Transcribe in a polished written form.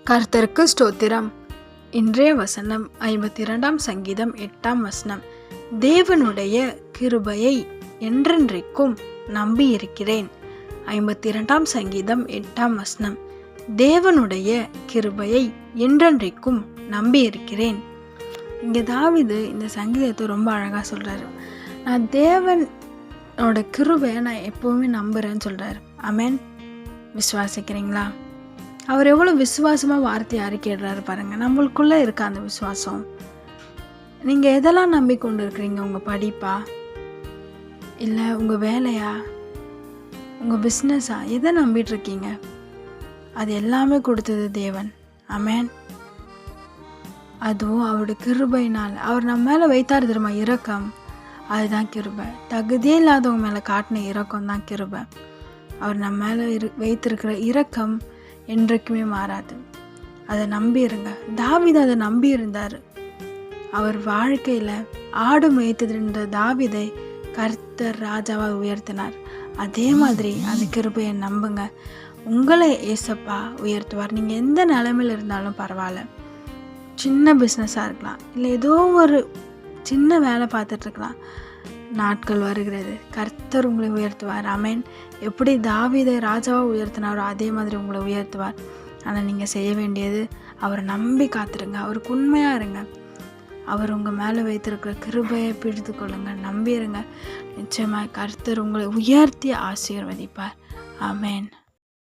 கர்த்தருக்கு ஸ்தோத்திரம். இன்றைய வசனம் 52 சங்கீதம் 8 தேவனுடைய கிருபையை என்றென்றைக்கும் நம்பியிருக்கிறேன். 52 சங்கீதம் 8 தேவனுடைய கிருபையை என்றென்றைக்கும் நம்பியிருக்கிறேன். இங்கே தாவீது இந்த சங்கீதத்தை ரொம்ப அழகாக சொல்கிறாரு. நான் தேவனோட கிருபையை நான் எப்போவுமே நம்புகிறேன்னு சொல்கிறாரு. ஆமென். விசுவாசிக்கிறீங்களா? அவர் எவ்வளோ விசுவாசமாக வார்த்தையை அறிக்கையிடுறாரு பாருங்கள். நம்மளுக்குள்ளே இருக்க அந்த விசுவாசம். நீங்கள் எதெல்லாம் நம்பிக்கொண்டு இருக்கிறீங்க? உங்கள் படிப்பா, இல்லை உங்கள் வேலையா, உங்கள் பிஸ்னஸா, எதை நம்பிட்டுருக்கீங்க? அது எல்லாமே கொடுத்தது தேவன். ஆமென். அதுவும் அவருடைய கிருபையினால் அவர் நம்ம மேலே வைத்தார் தெரியுமா இரக்கம். அதுதான் கிருபை. தகுதியே இல்லாதவங்க மேலே காட்டின இரக்கம் தான் கிருபை. அவர் நம்ம மேலே வைத்திருக்கிற இரக்கம் என்றைக்குமே மாறாது. அதை நம்பியிருங்க. தாவீது அதை நம்பி இருந்தார். அவர் வாழ்க்கையில் ஆடு மேய்த்ததுன்ற தாவீதை கர்த்தர் ராஜாவாக உயர்த்தினார். அதே மாதிரி அந்த கிருபையை நம்புங்க. உங்களை ஏசப்பா உயர்த்துவார். நீங்கள் எந்த நிலைமையில் இருந்தாலும் பரவாயில்ல. சின்ன பிஸ்னஸாக இருக்கலாம், இல்லை ஏதோ ஒரு சின்ன வேலை பார்த்துட்ருக்கலாம். நாட்கள் வருகிறது, கர்த்தர் உங்களை உயர்த்துவார். ஆமென். எப்படி தாவீதை ராஜாவாக உயர்த்தினாரோ அதே மாதிரி உங்களை உயர்த்துவார். ஆனால் நீங்கள் செய்ய வேண்டியது அவரை நம்பி காத்துருங்க. அவருக்கு உண்மையாக இருங்க. அவர் உங்கள் மேலே வைத்திருக்கிற கிருபையை பிடித்து கொள்ளுங்கள். நம்பிடுங்க. நிச்சயமாக கர்த்தர் உங்களை உயர்த்தி ஆசீர்வதிப்பார். ஆமென்.